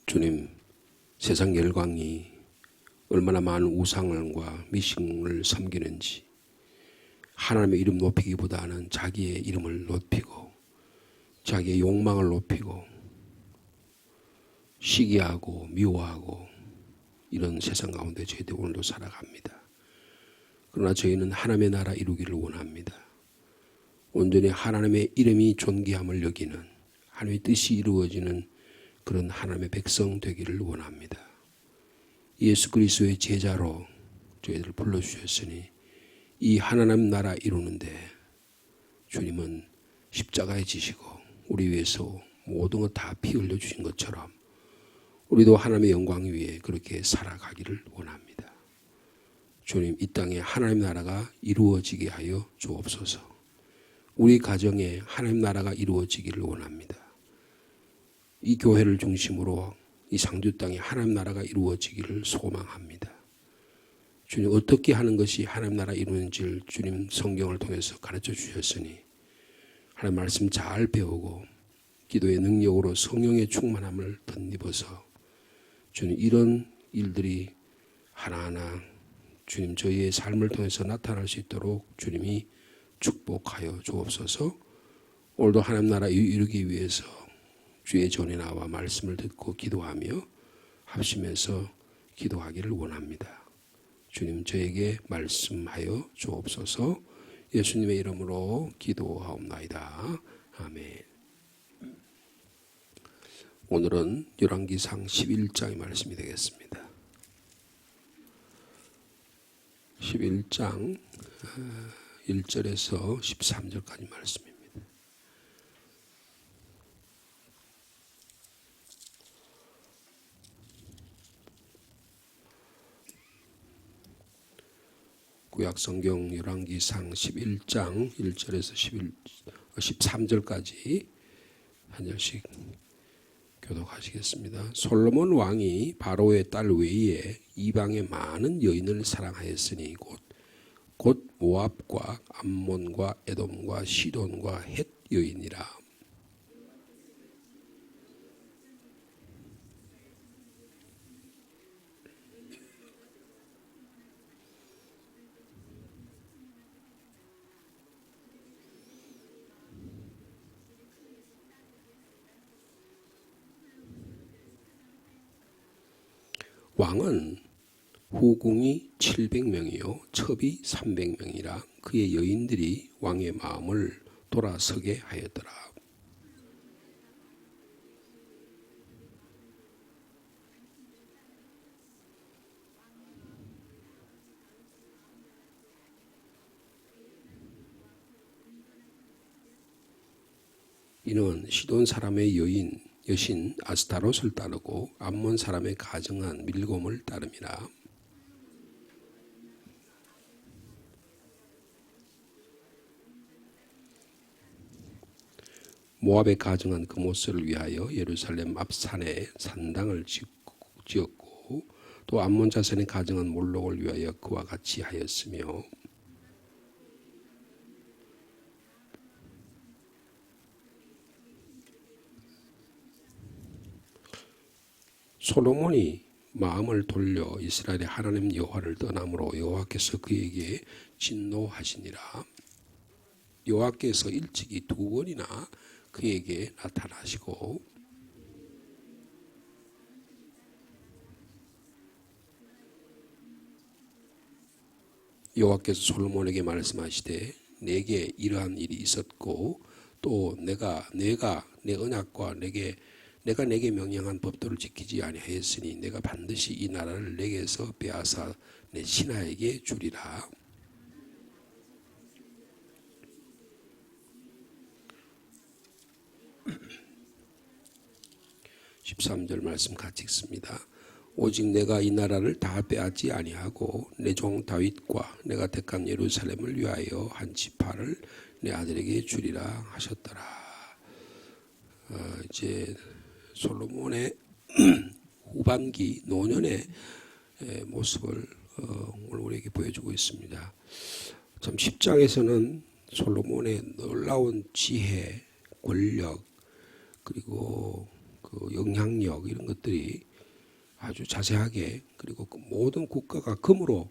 주님, 세상 열광이 얼마나 많은 우상과 미신을 섬기는지 하나님의 이름 높이기보다는 자기의 이름을 높이고 자기의 욕망을 높이고 시기하고 미워하고 이런 세상 가운데 저희들 오늘도 살아갑니다. 그러나 저희는 하나님의 나라 이루기를 원합니다. 온전히 하나님의 이름이 존귀함을 여기는 하나님의 뜻이 이루어지는 그런 하나님의 백성 되기를 원합니다. 예수 그리스도의 제자로 저희들을 불러주셨으니 이 하나님 나라 이루는데 주님은 십자가에 지시고 우리 위해서 모든 것 다 피 흘려주신 것처럼 우리도 하나님의 영광 위에 그렇게 살아가기를 원합니다. 주님, 이 땅에 하나님 나라가 이루어지게 하여 주옵소서. 우리 가정에 하나님 나라가 이루어지기를 원합니다. 이 교회를 중심으로 이 상주 땅에 하나님 나라가 이루어지기를 소망합니다. 주님, 어떻게 하는 것이 하나님 나라 이루는지를 주님 성경을 통해서 가르쳐 주셨으니 하나님 말씀 잘 배우고 기도의 능력으로 성령의 충만함을 덧입어서 주님 이런 일들이 하나하나 주님 저희의 삶을 통해서 나타날 수 있도록 주님이 축복하여 주옵소서. 오늘도 하나님 나라 이루기 위해서 주의 전에 나와 말씀을 듣고 기도하며 합심해서 기도하기를 원합니다. 주님 저에게 말씀하여 주옵소서. 예수님의 이름으로 기도하옵나이다. 아멘. 오늘은 열왕기상 11장의 말씀이 되겠습니다. 11장 1절에서 13절까지 말씀입니다. 구약성경 열왕기상 11장 1절에서 13절까지 한 절씩 교독하시겠습니다. 솔로몬 왕이 바로의 딸 외에 이방의 많은 여인을 사랑하였으니 곧 모압과 암몬과 에돔과 시돈과 헷 여인이라. 왕은 후궁이 700명이요 첩이 300명이라 그의 여인들이 왕의 마음을 돌아서게 하였더라. 이는 시돈 사람의 여신 아스타롯을 따르고 암몬 사람의 가정한 밀곰을 따름이라. 모압에 가정한 그모스를 위하여 예루살렘 앞 산에 산당을 지었고 또 암몬 자손에 가정한 몰록을 위하여 그와 같이 하였으며 솔로몬이 마음을 돌려 이스라엘의 하나님 여호와를 떠남으로 여호와께서 그에게 진노하시니라. 여호와께서 일찍이 2번이나 그에게 나타나시고 여호와께서 솔로몬에게 말씀하시되 내게 이러한 일이 있었고 또 내가 내 언약과 내가 내게 명령한 법도를 지키지 아니하였으니 내가 반드시 이 나라를 내게서 빼앗아 내 신하에게 주리라. (13절) 말씀 같이 읽습니다. 오직 내가 이 나라를 다 빼앗지 아니하고 내 종 다윗과 내가 택한 예루살렘을 위하여 한 지파를 내 아들에게 주리라 하셨더라. 이제 솔로몬의 후반기 노년의 모습을 오늘 우리에게 보여주고 있습니다. 참 10장에서는 솔로몬의 놀라운 지혜, 권력 그리고 그 영향력 이런 것들이 아주 자세하게 그리고 그 모든 국가가 금으로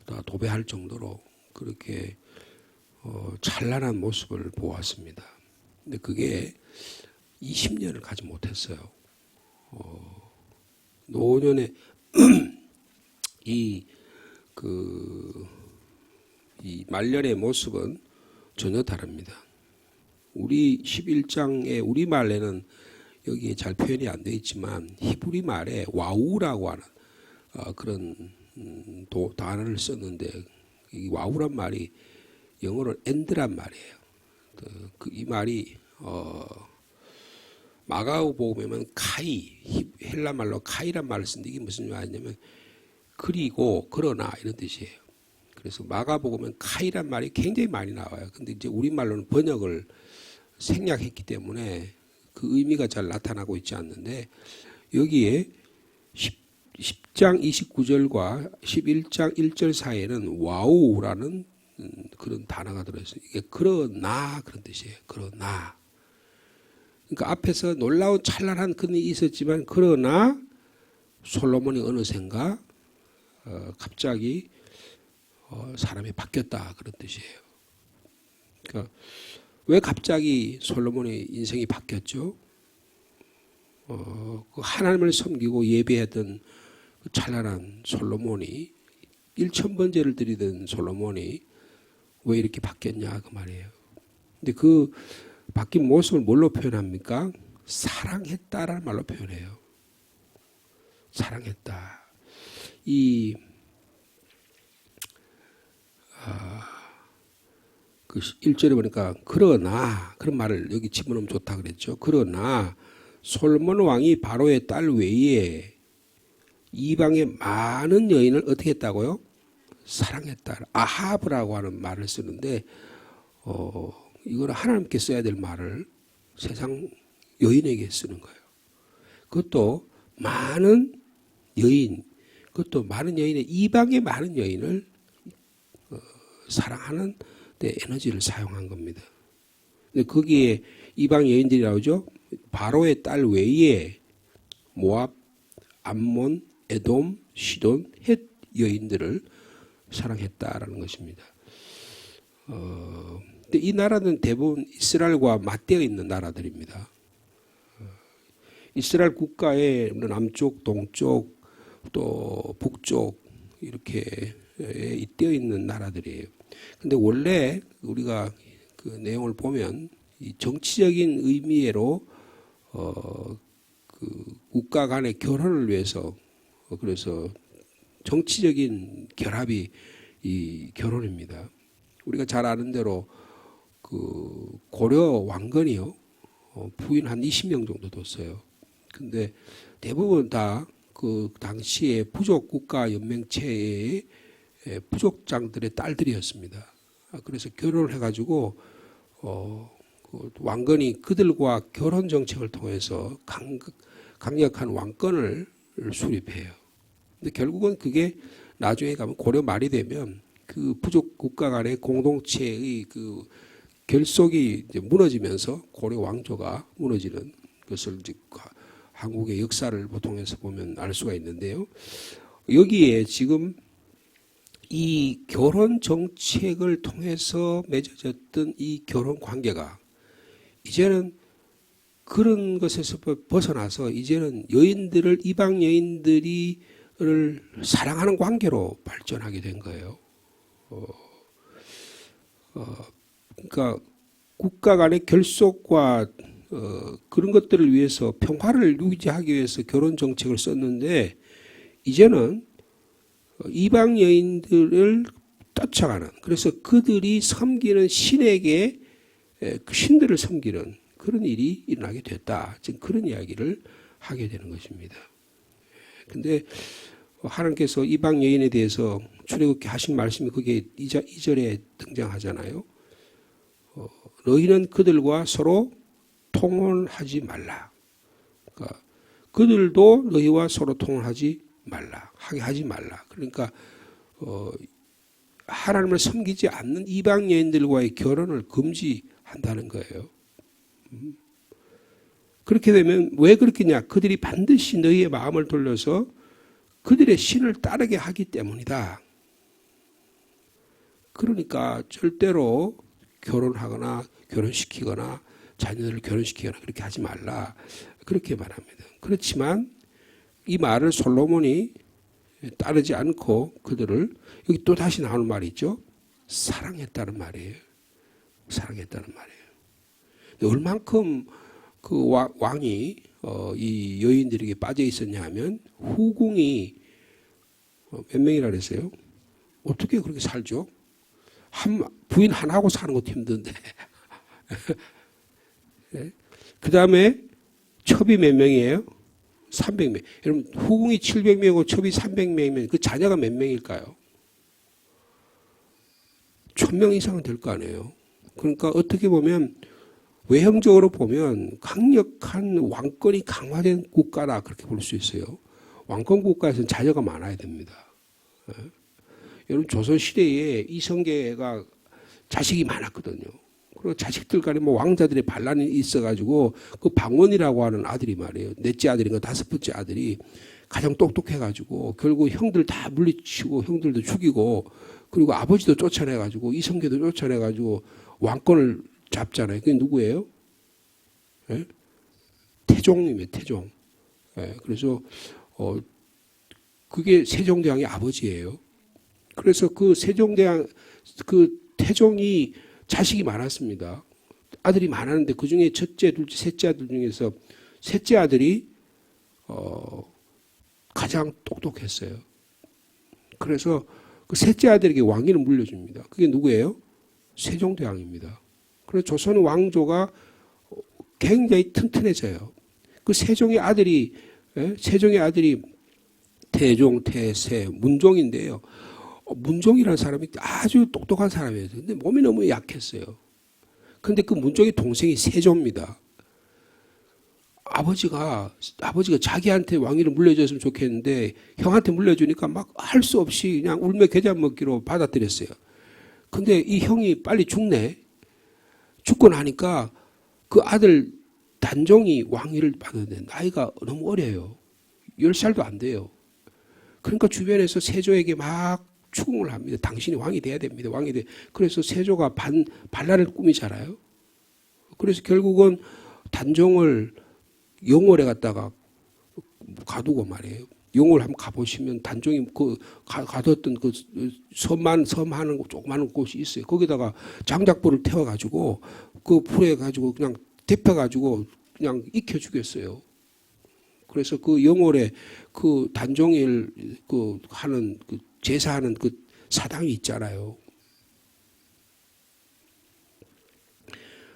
다 도배할 정도로 그렇게 찬란한 모습을 보았습니다. 근데 그게 20년을 가지 못했어요. 노년의 이 말년의 모습은 전혀 다릅니다. 우리 11장의 우리말에는 여기에 잘 표현이 안 되어 있지만 히브리 말에 와우라고 하는 그런 단어를 썼는데 이 와우란 말이 영어로 엔드란 말이에요. 이 말이 마가복음에는 카이, 헬라 말로 카이란 말을 쓰는데 이게 무슨 말이냐면 그리고 그러나 이런 뜻이에요. 그래서 마가복음은 카이란 말이 굉장히 많이 나와요. 근데 이제 우리말로는 번역을 생략했기 때문에 그 의미가 잘 나타나고 있지 않는데 여기에 10장 29절과 11장 1절 사이에는 와우라는 그런 단어가 들어있어요. 이게 그러나 그런 뜻이에요. 그러나. 그러니까 앞에서 놀라운 찬란한 근이 있었지만 그러나 솔로몬이 어느샌가 갑자기 사람이 바뀌었다 그런 뜻이에요. 그러니까 왜 갑자기 솔로몬의 인생이 바뀌었죠? 그 하나님을 섬기고 예배했던 그 찬란한 솔로몬이 1000번제를 드리던 솔로몬이 왜 이렇게 바뀌었냐 그 말이에요. 근데 그 바뀐 모습을 뭘로 표현합니까? 사랑했다라는 말로 표현해요. 사랑했다. 그 1절에 보니까 그러나 그런 말을 여기 집어넣으면 좋다 그랬죠. 그러나 솔몬 왕이 바로의 딸 외에 이방의 많은 여인을 어떻게 했다고요? 사랑했다. 아하브라고 하는 말을 쓰는데 이거는 하나님께 써야 될 말을 세상 여인에게 쓰는 거예요. 그것도 많은 여인, 그것도 많은 여인의 이방의 많은 여인을 사랑하는 데 에너지를 사용한 겁니다. 근데 거기에 이방 여인들이 나오죠. 바로의 딸 외에 모압, 암몬, 에돔, 시돈, 헷 여인들을 사랑했다라는 것입니다. 근데 이 나라는 대부분 이스라엘과 맞대어 있는 나라들입니다. 이스라엘 국가의 남쪽, 동쪽, 또 북쪽 이렇게 잇대어 있는 나라들이에요. 근데 원래 우리가 그 내용을 보면 이 정치적인 의미로 그 국가 간의 결혼을 위해서 그래서 정치적인 결합이 이 결혼입니다. 우리가 잘 아는 대로 그 고려 왕건이요 부인 한 20명 정도 뒀어요. 근데 대부분 다 그 당시에 부족 국가 연맹체의 부족장들의 딸들이었습니다. 그래서 결혼을 해가지고 그 왕건이 그들과 결혼 정책을 통해서 강력한 왕권을 수립해요. 근데 결국은 그게 나중에 가면 고려 말이 되면 그 부족 국가 간의 공동체의 그 결속이 이제 무너지면서 고려 왕조가 무너지는 것을 이제 한국의 역사를 통해서 보면 알 수가 있는데요. 여기에 지금 이 결혼 정책을 통해서 맺어졌던 이 결혼 관계가 이제는 그런 것에서 벗어나서 이제는 여인들을 이방 여인들을 사랑하는 관계로 발전하게 된 거예요. 그러니까 국가 간의 결속과 그런 것들을 위해서 평화를 유지하기 위해서 결혼 정책을 썼는데 이제는 이방 여인들을 쫓아가는 그래서 그들이 섬기는 신에게 그 신들을 섬기는 그런 일이 일어나게 됐다. 지금 그런 이야기를 하게 되는 것입니다. 근데 하나님께서 이방 여인에 대해서 출애굽기 하신 말씀이 그게 2절에 등장하잖아요. 너희는 그들과 서로 통혼하지 말라. 그러니까 그들도 너희와 서로 통혼하지 말라. 하게 하지 말라. 그러니까 하나님을 섬기지 않는 이방 여인들과의 결혼을 금지한다는 거예요. 그렇게 되면 왜 그렇겠냐? 그들이 반드시 너희의 마음을 돌려서 그들의 신을 따르게 하기 때문이다. 그러니까 절대로 결혼하거나 결혼시키거나 자녀들을 결혼시키거나 그렇게 하지 말라. 그렇게 말합니다. 그렇지만 이 말을 솔로몬이 따르지 않고 그들을 여기 또 다시 나오는 말이 있죠. 사랑했다는 말이에요. 사랑했다는 말이에요. 얼만큼 그 왕이 이 여인들에게 빠져 있었냐 하면 후궁이 몇 명이라 그랬어요? 어떻게 그렇게 살죠? 부인 하나하고 사는 것도 힘든데. 네. 그 다음에 첩이 몇 명이에요? 300명. 여러분 후궁이 700명이고 첩이 300명이면 그 자녀가 몇 명일까요? 1000명 이상은 될 거 아니에요. 그러니까 어떻게 보면 외형적으로 보면 강력한 왕권이 강화된 국가라 그렇게 볼 수 있어요. 왕권 국가에서는 자녀가 많아야 됩니다. 여러분 조선시대에 이성계가 자식이 많았거든요. 그리고 자식들 간에 뭐 왕자들의 반란이 있어가지고 그 방원이라고 하는 아들이 말이에요. 넷째 아들인가 다섯 번째 아들이 가장 똑똑해가지고 결국 형들 다 물리치고 형들도 죽이고 그리고 아버지도 쫓아내가지고 이성계도 쫓아내가지고 왕권을 잡잖아요. 그게 누구예요? 예? 태종님이에요. 태종. 예, 그래서 그게 세종대왕의 아버지예요. 그래서 그 세종대왕 그 태종이 자식이 많았습니다. 아들이 많았는데 그 중에 첫째, 둘째, 셋째 아들 중에서 셋째 아들이 가장 똑똑했어요. 그래서 그 셋째 아들에게 왕위를 물려줍니다. 그게 누구예요? 세종대왕입니다. 그래서 조선 왕조가 굉장히 튼튼해져요. 그 세종의 아들이 태종, 태세, 문종인데요. 문종이라는 사람이 아주 똑똑한 사람이에요. 근데 몸이 너무 약했어요. 근데 그 문종의 동생이 세조입니다. 아버지가 자기한테 왕위를 물려줬으면 좋겠는데 형한테 물려주니까 막 할 수 없이 그냥 울며 겨자 먹기로 받아들였어요. 근데 이 형이 빨리 죽네. 죽고 나니까 그 아들 단종이 왕위를 받았는데 나이가 너무 어려요. 10살도 안 돼요. 그러니까 주변에서 세조에게 막 추궁을 합니다. 당신이 왕이 돼야 됩니다. 왕이 돼. 그래서 세조가 반란을 꾸미잖아요. 그래서 결국은 단종을 영월에 갔다가 가두고 말이에요. 영월 한번 가보시면 단종이 가뒀던 그 섬 하는 조그마한 곳이 있어요. 거기다가 장작불을 태워가지고 그 불에 가지고 그냥 데펴가지고 그냥 익혀 죽였어요. 그래서 그 영월에 그 단종일 그 하는 그 제사하는 그 사당이 있잖아요.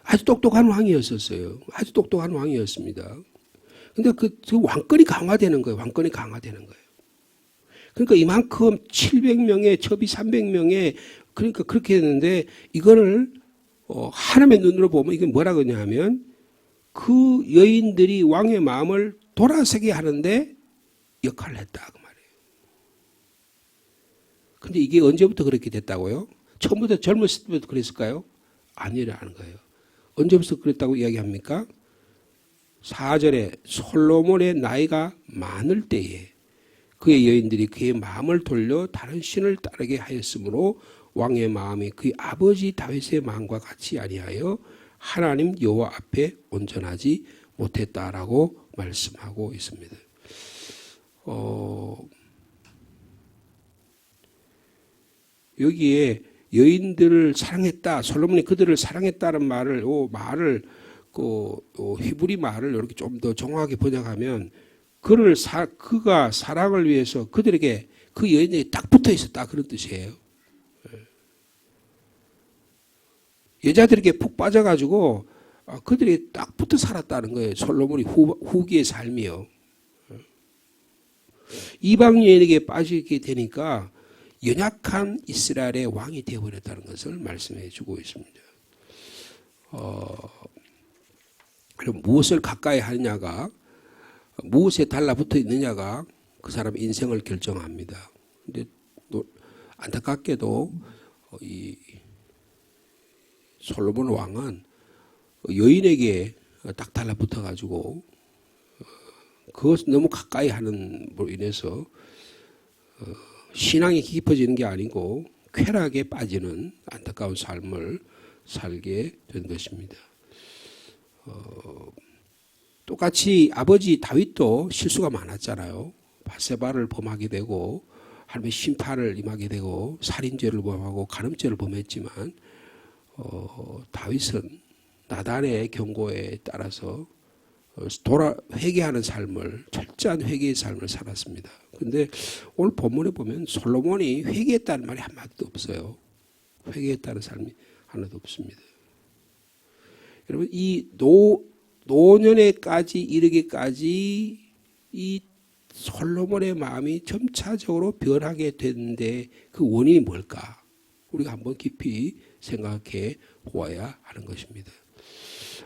아주 똑똑한 왕이었었어요. 아주 똑똑한 왕이었습니다. 근데 그 왕권이 강화되는 거예요. 왕권이 강화되는 거예요. 그러니까 이만큼 700명의 첩이 300명의 그러니까 그렇게 했는데 이거를 하나님의 눈으로 보면 이게 뭐라 그러냐 하면 그 여인들이 왕의 마음을 돌아서게 하는데 역할을 했다 그 말이에요. 근데 이게 언제부터 그렇게 됐다고요? 처음부터 젊었을 때부터 그랬을까요? 아니라는 거예요. 언제부터 그랬다고 이야기합니까? 4절에 솔로몬의 나이가 많을 때에 그의 여인들이 그의 마음을 돌려 다른 신을 따르게 하였으므로 왕의 마음이 그의 아버지 다윗의 마음과 같이 아니하여 하나님 여호와 앞에 온전하지 못했다라고 말씀하고 있습니다. 여기에 여인들을 사랑했다, 솔로몬이 그들을 사랑했다는 말을 히브리 말을 이렇게 좀 더 정확하게 번역하면 그가 사랑을 위해서 그들에게 그 여인에게 딱 붙어 있었다 그런 뜻이에요. 여자들에게 푹 빠져가지고 그들이 딱 붙어 살았다는 거예요. 솔로몬이 후기의 삶이요. 이방 여인에게 빠지게 되니까 연약한 이스라엘의 왕이 되어버렸다는 것을 말씀해 주고 있습니다. 그럼 무엇을 가까이 하느냐가 무엇에 달라붙어 있느냐가 그 사람의 인생을 결정합니다. 근데 안타깝게도 이 솔로몬 왕은 여인에게 딱 달라붙어 가지고 그것 너무 가까이 하는으로 인해서 신앙이 깊어지는 게 아니고 쾌락에 빠지는 안타까운 삶을 살게 된 것입니다. 똑같이 아버지 다윗도 실수가 많았잖아요. 바세바를 범하게 되고 하나님의 심판을 임하게 되고 살인죄를 범하고 간음죄를 범했지만 다윗은 나단의 경고에 따라서 회개하는 삶을, 철저한 회개의 삶을 살았습니다. 그런데 오늘 본문에 보면 솔로몬이 회개했다는 말이 한마디도 없어요. 회개했다는 삶이 하나도 없습니다. 여러분, 이 노년에까지 이르기까지 이 솔로몬의 마음이 점차적으로 변하게 되는데 그 원인이 뭘까? 우리가 한번 깊이 생각해 보아야 하는 것입니다.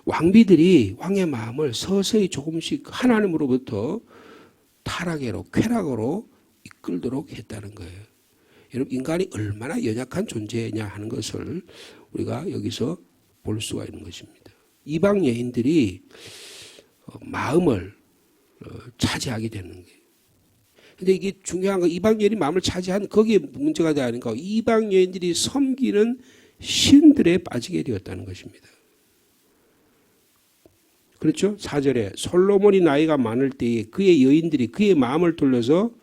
왕비들이 왕의 마음을 서서히 조금씩 하나님으로부터 타락으로, 쾌락으로 이끌도록 했다는 거예요. 여러분, 인간이 얼마나 연약한 존재냐 하는 것을 우리가 여기서 볼 수가 있는 것입니다. 이방 여인들이 마음을 차지하게 되는 거예요. 근데 이게 중요한 거, 이방 여인이 마음을 차지한 거기에 문제가 되는 거, 이방 여인들이 섬기는 신들에 빠지게 되었다는 것입니다. 그렇죠? 4절에 솔로몬이 나이가 많을 때에 그의 여인들이 그의 마음을 돌려서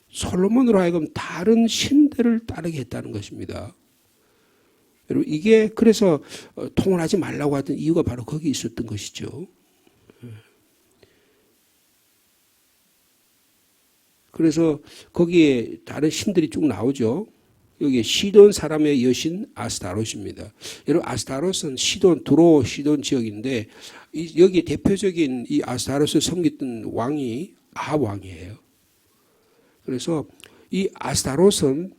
솔로몬으로 하여금 다른 신들을 따르게 했다는 것입니다. 여러분, 이게 그래서 통혼하지 말라고 하던 이유가 바로 거기 있었던 것이죠. 그래서 거기에 다른 신들이 쭉 나오죠. 여기 시돈 사람의 여신 아스타롯입니다. 여러분, 아스타롯은 두로 시돈 지역인데 여기 대표적인 이 아스타롯을 섬겼던 왕이 아합 왕이에요. 그래서 이 아스타롯은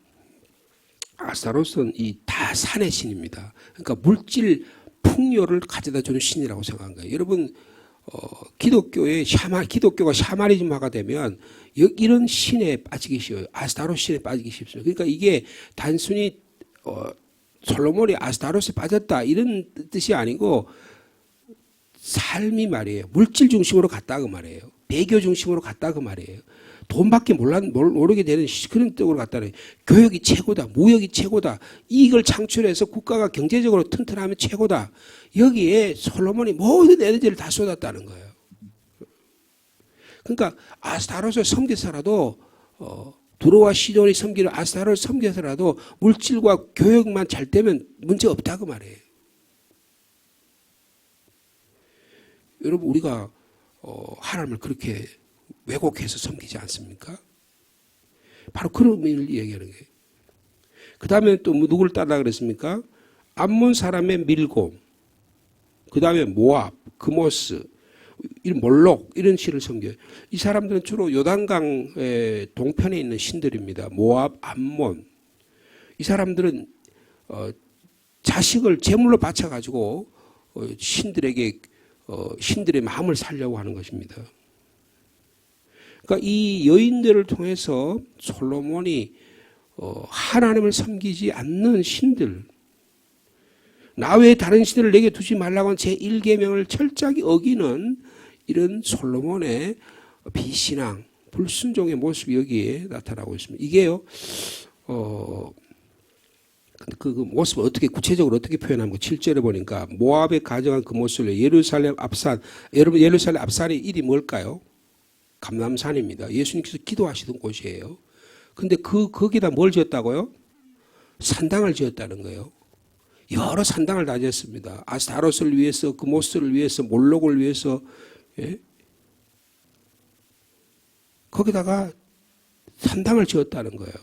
이 다 산의 신입니다. 그러니까 물질 풍요를 가져다 주는 신이라고 생각한 거예요. 여러분, 기독교가 샤머니즘화가 되면 이런 신에 빠지기 쉬워요. 아스타롯 신에 빠지기 쉽습니다. 그러니까 이게 단순히 솔로몬이 아스타롯에 빠졌다 이런 뜻이 아니고 삶이 말이에요. 물질 중심으로 갔다 그 말이에요. 배교 중심으로 갔다 그 말이에요. 돈밖에 모르게 되는 그런 쪽으로 갔다는 거예요. 교육이 최고다. 무역이 최고다. 이익을 창출해서 국가가 경제적으로 튼튼하면 최고다. 여기에 솔로몬이 모든 에너지를 다 쏟았다는 거예요. 그러니까 아스타롯을 섬겨서라도 두로와 시돈이 섬기는 아스타롯을 섬겨서라도 물질과 교육만 잘 되면 문제 없다고 말이에요. 여러분, 우리가 하나님을 그렇게 왜곡해서 섬기지 않습니까? 바로 그런 의미를 얘기하는 거예요. 그 다음에 또 누구를 따라 그랬습니까? 암몬 사람의 밀곰, 그 다음에 모압, 그모스, 몰록 이런 신을 섬겨요. 이 사람들은 주로 요단강 동편에 있는 신들입니다. 모압, 암몬. 이 사람들은 자식을 제물로 바쳐가지고 신들의 마음을 살려고 하는 것입니다. 그러니까 이 여인들을 통해서 솔로몬이 하나님을 섬기지 않는 신들, 나 외에 다른 신들을 내게 두지 말라고 하는 제1계명을 철저하게 어기는 이런 솔로몬의 비신앙, 불순종의 모습이 여기에 나타나고 있습니다. 이게요, 그 모습을 구체적으로 어떻게 표현하면 7절에 보니까 모압에 가정한 그 모습을 예루살렘 앞산, 여러분 예루살렘 앞산의 일이 뭘까요? 감람산입니다. 예수님께서 기도하시던 곳이에요. 근데 거기다 뭘 지었다고요? 산당을 지었다는 거예요. 여러 산당을 다 지었습니다. 아스타롯을 위해서, 그모스를 위해서, 몰록을 위해서, 예? 거기다가 산당을 지었다는 거예요.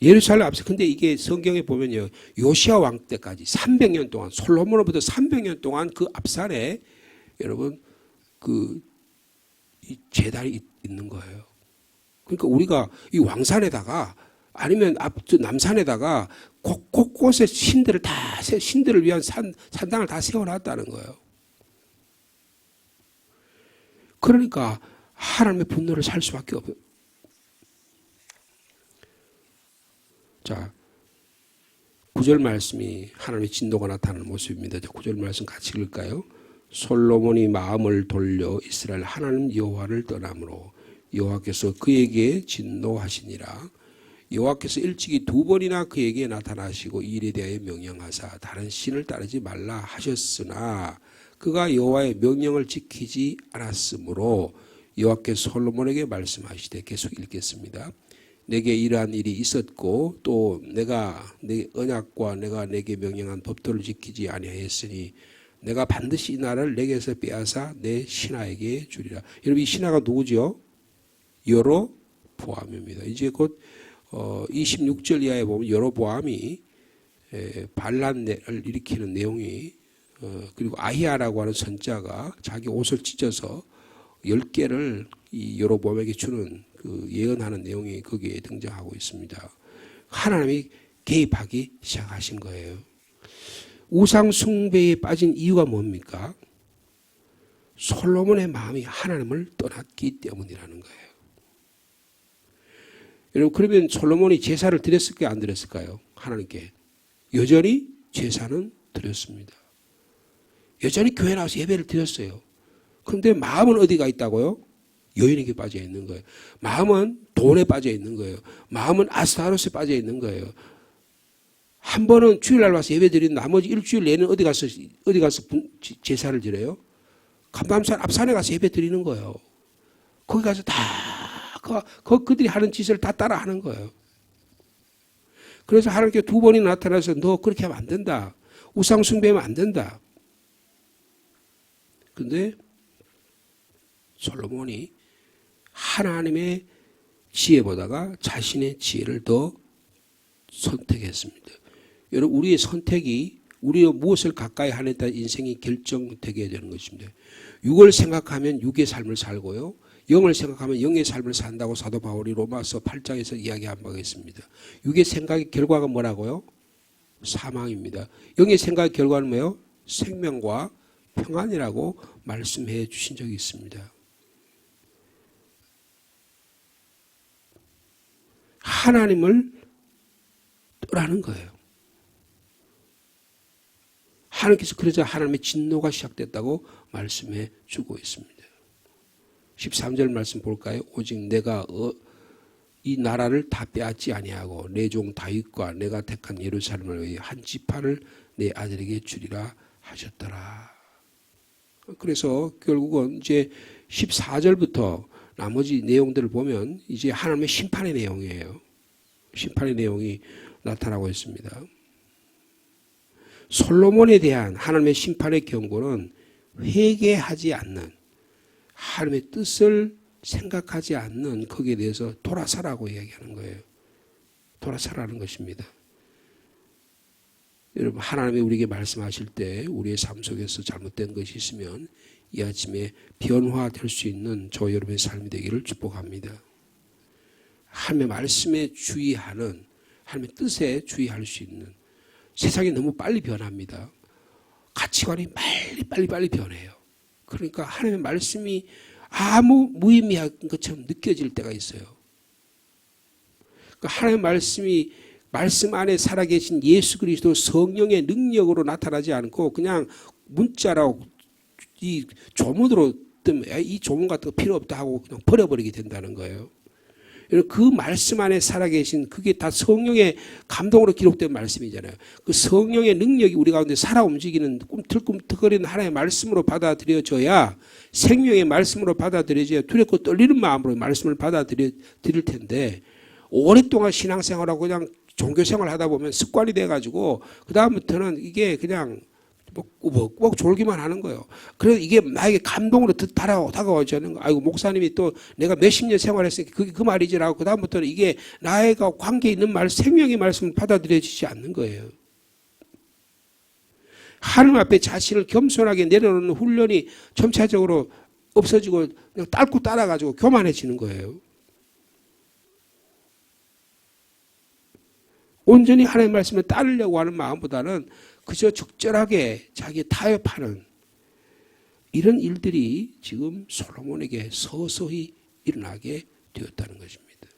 예루살렘 앞서, 근데 이게 성경에 보면요, 요시아 왕 때까지 300년 동안, 솔로몬으로부터 300년 동안 그 앞산에 여러분 이 제단이 있는 거예요. 그러니까 우리가 이 왕산에다가 아니면 남산에다가 곳곳에 신들을 위한 산당을 다 세워놨다는 거예요. 그러니까 하나님의 분노를 살 수밖에 없어요. 자, 9절 말씀이 하나님의 진도가 나타나는 모습입니다. 9절 말씀 같이 읽을까요? 솔로몬이 마음을 돌려 이스라엘 하나님 여호와를 떠나므로 여호와께서 그에게 진노하시니라. 여호와께서 일찍이 2번이나 그에게 나타나시고 이 일에 대하여 명령하사 다른 신을 따르지 말라 하셨으나 그가 여호와의 명령을 지키지 않았으므로 여호와께서 솔로몬에게 말씀하시되, 계속 읽겠습니다. 내게 이러한 일이 있었고 또 내가 내 언약과 내가 내게 명령한 법도를 지키지 아니하였으니 내가 반드시 이 나라를 내게서 빼앗아 내 신하에게 주리라. 여러분, 이 신하가 누구죠? 여로보암입니다. 이제 곧 26절 이하에 보면 여로보암이 반란을 일으키는 내용이 그리고 아히야라고 하는 선자가 자기 옷을 찢어서 10개를 이 여로보암에게 주는 그 예언하는 내용이 거기에 등장하고 있습니다. 하나님이 개입하기 시작하신 거예요. 우상 숭배에 빠진 이유가 뭡니까? 솔로몬의 마음이 하나님을 떠났기 때문이라는 거예요. 여러분, 그러면 솔로몬이 제사를 드렸을까요? 안 드렸을까요? 하나님께. 여전히 제사는 드렸습니다. 여전히 교회 나와서 예배를 드렸어요. 그런데 마음은 어디가 있다고요? 여인에게 빠져 있는 거예요. 마음은 돈에 빠져 있는 거예요. 마음은 아스타로스에 빠져 있는 거예요. 한 번은 주일날 와서 예배 드린 나머지 일주일 내내 어디 가서 제사를 드려요? 감람산 앞산에 가서 예배 드리는 거예요. 거기 가서 다 그들이 하는 짓을 다 따라 하는 거예요. 그래서 하나님께 2번이 나타나서 너 그렇게 하면 안 된다. 우상 숭배하면 안 된다. 근데 솔로몬이 하나님의 지혜보다가 자신의 지혜를 더 선택했습니다. 여러분, 우리의 선택이 우리가 무엇을 가까이 하느냐에 따라 인생이 결정되게 되는 것입니다. 육을 생각하면 육의 삶을 살고요. 영을 생각하면 영의 삶을 산다고 사도 바울이 로마서 8장에서 이야기한 바가 있습니다. 육의 생각의 결과가 뭐라고요? 사망입니다. 영의 생각의 결과는 뭐예요? 생명과 평안이라고 말씀해 주신 적이 있습니다. 하나님을 떠나는 거예요. 하나님께서 그러자 하나님의 진노가 시작됐다고 말씀해 주고 있습니다. 13절 말씀 볼까요? 오직 내가 이 나라를 다 빼앗지 아니하고 내 종 다윗과 내가 택한 예루살렘을 위해 한 지파를 내 아들에게 주리라 하셨더라. 그래서 결국은 이제 14절부터 나머지 내용들을 보면 이제 하나님의 심판의 내용이에요. 심판의 내용이 나타나고 있습니다. 솔로몬에 대한 하나님의 심판의 경고는 회개하지 않는, 하나님의 뜻을 생각하지 않는 거기에 대해서 돌아서라고 이야기하는 거예요. 돌아서라는 것입니다. 여러분, 하나님이 우리에게 말씀하실 때 우리의 삶 속에서 잘못된 것이 있으면 이 아침에 변화될 수 있는 저 여러분의 삶이 되기를 축복합니다. 하나님의 말씀에 주의하는, 하나님의 뜻에 주의할 수 있는, 세상이 너무 빨리 변합니다. 가치관이 빨리 변해요. 그러니까 하나님의 말씀이 아무 무의미한 것처럼 느껴질 때가 있어요. 그러니까 하나님의 말씀이 말씀 안에 살아계신 예수 그리스도 성령의 능력으로 나타나지 않고 그냥 문자라고 이 조문으로 뜨면 이 조문 같은 거 필요 없다 하고 그냥 버려버리게 된다는 거예요. 그 말씀 안에 살아계신 그게 다 성령의 감동으로 기록된 말씀이잖아요. 그 성령의 능력이 우리 가운데 살아 움직이는 꿈틀꿈틀거리는 하나님의 말씀으로 받아들여져야, 생명의 말씀으로 받아들여져야 두렵고 떨리는 마음으로 말씀을 받아들일 텐데, 오랫동안 신앙생활하고 그냥 종교생활 하다 보면 습관이 돼가지고 그 다음부터는 이게 그냥 꾸벅꾸벅 졸기만 하는 거예요. 그래서 이게 나에게 감동으로 다가오지 않는 거. 아이고, 목사님이 또 내가 몇십 년 생활했으니까 그게 그 말이지라고 그 다음부터는 이게 나에가 관계 있는 말, 생명의 말씀을 받아들여지지 않는 거예요. 하나님 앞에 자신을 겸손하게 내려놓는 훈련이 점차적으로 없어지고 그냥 딸고 따라가지고 교만해지는 거예요. 온전히 하나님의 말씀을 따르려고 하는 마음보다는 그저 적절하게 자기에 타협하는 이런 일들이 지금 솔로몬에게 서서히 일어나게 되었다는 것입니다.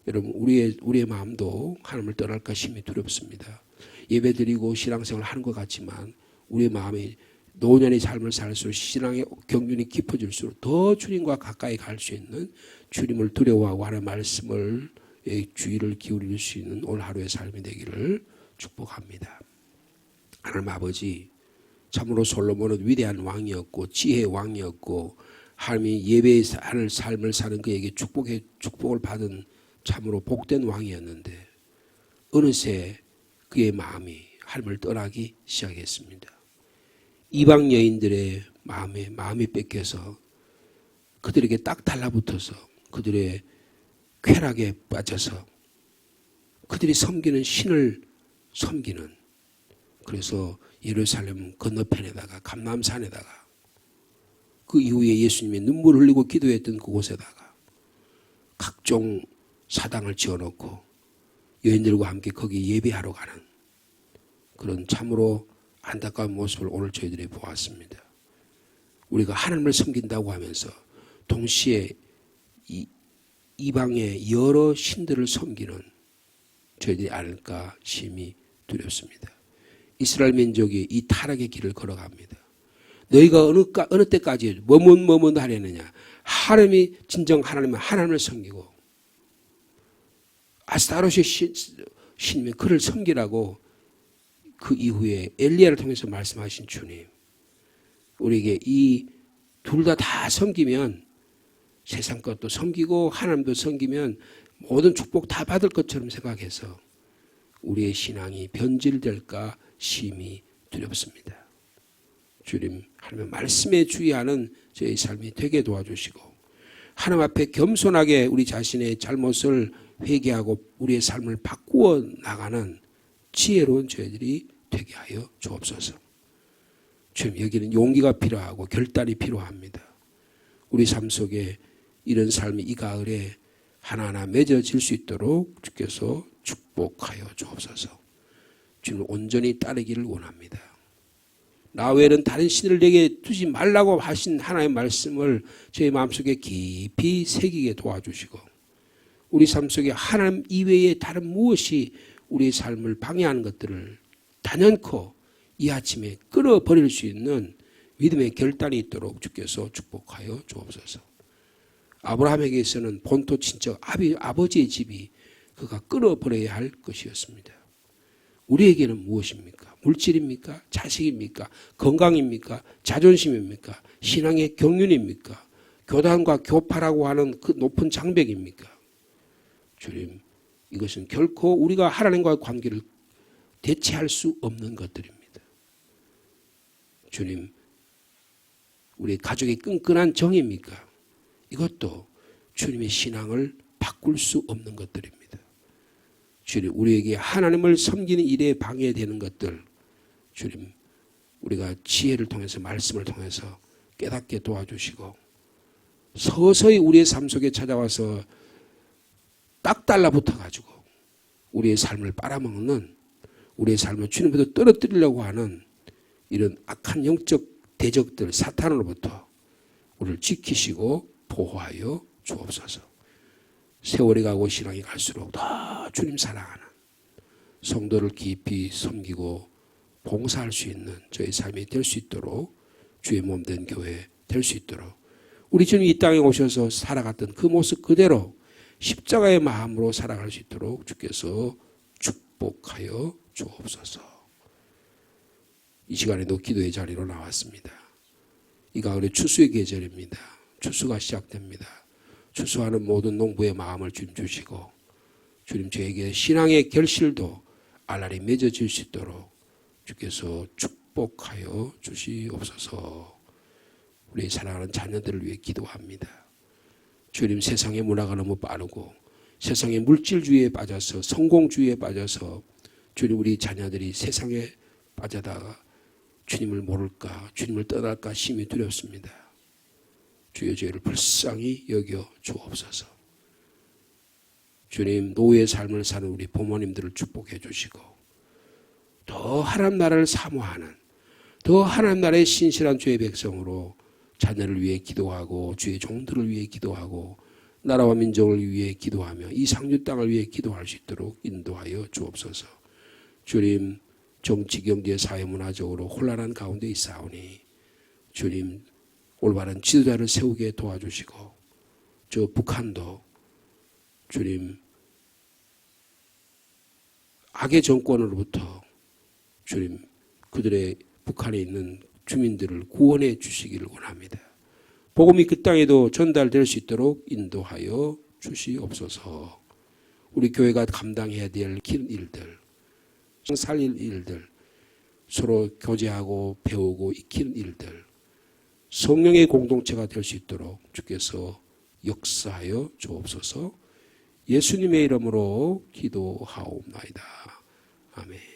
여러분, 우리의 마음도 하나님을 떠날까 심히 두렵습니다. 예배드리고 신앙생활을 하는 것 같지만 우리의 마음이 노년의 삶을 살수록 신앙의 경륜이 깊어질수록 더 주님과 가까이 갈 수 있는, 주님을 두려워하고 하는 말씀을 주의를 기울일 수 있는 오늘 하루의 삶이 되기를 축복합니다. 하나님 아버지, 참으로 솔로몬은 위대한 왕이었고 지혜의 왕이었고 하나님이 예배하는 삶을 사는 그에게 축복을 받은 참으로 복된 왕이었는데 어느새 그의 마음이 하나님을 떠나기 시작했습니다. 이방 여인들의 마음이 뺏겨서 그들에게 딱 달라붙어서 그들의 쾌락에 빠져서 그들이 섬기는 신을 섬기는, 그래서 예루살렘 건너편에다가 감람산에다가 그 이후에 예수님이 눈물 흘리고 기도했던 그곳에다가 각종 사당을 지어놓고 여인들과 함께 거기 예배하러 가는 그런 참으로 안타까운 모습을 오늘 저희들이 보았습니다. 우리가 하나님을 섬긴다고 하면서 동시에 이방의 여러 신들을 섬기는 저희들이 아닐까 심히 두렵습니다. 이스라엘 민족이 이 타락의 길을 걸어갑니다. 너희가 어느 때까지 머뭇 하려느냐. 하나님이 진정 하나님을 섬기고 아스타롯의 신이면 그를 섬기라고 그 이후에 엘리야를 통해서 말씀하신 주님, 우리에게 이 둘 다 섬기면 세상 것도 섬기고 하나님도 섬기면 모든 축복 다 받을 것처럼 생각해서 우리의 신앙이 변질될까 심히 두렵습니다. 주님, 하나님의 말씀에 주의하는 저희 삶이 되게 도와주시고 하나님 앞에 겸손하게 우리 자신의 잘못을 회개하고 우리의 삶을 바꾸어 나가는 지혜로운 저희들이 되게 하여 주옵소서. 주님, 여기는 용기가 필요하고 결단이 필요합니다. 우리 삶 속에 이런 삶이 이 가을에 하나하나 맺어질 수 있도록 주께서 축복하여 주옵소서. 주님을 온전히 따르기를 원합니다. 나 외에는 다른 신을 내게 두지 말라고 하신 하나님의 말씀을 저희 마음속에 깊이 새기게 도와주시고 우리 삶 속에 하나님 이외에 다른 무엇이 우리의 삶을 방해하는 것들을 단연코 이 아침에 끌어버릴 수 있는 믿음의 결단이 있도록 주께서 축복하여 주옵소서. 아브라함에게서는 본토 친척 아버지의 집이 그가 끌어버려야 할 것이었습니다. 우리에게는 무엇입니까? 물질입니까? 자식입니까? 건강입니까? 자존심입니까? 신앙의 경륜입니까? 교단과 교파라고 하는 그 높은 장벽입니까? 주님, 이것은 결코 우리가 하나님과의 관계를 대체할 수 없는 것들입니다. 주님, 우리 가족의 끈끈한 정입니까? 이것도 주님의 신앙을 바꿀 수 없는 것들입니다. 주님, 우리에게 하나님을 섬기는 일에 방해되는 것들, 주님, 우리가 지혜를 통해서 말씀을 통해서 깨닫게 도와주시고 서서히 우리의 삶 속에 찾아와서 딱 달라붙어가지고 우리의 삶을 빨아먹는, 우리의 삶을 주님보다 떨어뜨리려고 하는 이런 악한 영적 대적들 사탄으로부터 우리를 지키시고 보호하여 주옵소서. 세월이 가고 신앙이 갈수록 더 주님 사랑하는 성도를 깊이 섬기고 봉사할 수 있는 저희 삶이 될 수 있도록, 주의 몸된 교회 될 수 있도록, 우리 주님 이 땅에 오셔서 살아갔던 그 모습 그대로 십자가의 마음으로 살아갈 수 있도록 주께서 축복하여 주옵소서. 이 시간에도 기도의 자리로 나왔습니다. 이 가을에 추수의 계절입니다. 추수가 시작됩니다. 추수하는 모든 농부의 마음을 주님 주시고 주님 저에게 신앙의 결실도 알알이 맺어질 수 있도록 주께서 축복하여 주시옵소서. 우리 사랑하는 자녀들을 위해 기도합니다. 주님, 세상의 문화가 너무 빠르고 세상의 물질주의에 빠져서 성공주의에 빠져서 주님 우리 자녀들이 세상에 빠져다가 주님을 모를까, 주님을 떠날까 심히 두렵습니다. 주여 저희를 불쌍히 여겨 주옵소서. 주님, 노예의 삶을 사는 우리 부모님들을 축복해 주시고 더 하나님 나라를 사모하는, 더 하나님 나라의 신실한 주의 백성으로 자녀를 위해 기도하고 주의 종들을 위해 기도하고 나라와 민족을 위해 기도하며 이 상주 땅을 위해 기도할 수 있도록 인도하여 주옵소서. 주님, 정치, 경제, 사회, 문화적으로 혼란한 가운데 있사오니 주님 올바른 지도자를 세우게 도와주시고 저 북한도 주님 악의 정권으로부터 주님 그들의 북한에 있는 주민들을 구원해 주시기를 원합니다. 복음이 그 땅에도 전달될 수 있도록 인도하여 주시옵소서. 우리 교회가 감당해야 될 긴 일들, 살릴 일들, 서로 교제하고 배우고 익히는 일들, 성령의 공동체가 될 수 있도록 주께서 역사하여 주옵소서. 예수님의 이름으로 기도하옵나이다. 아멘.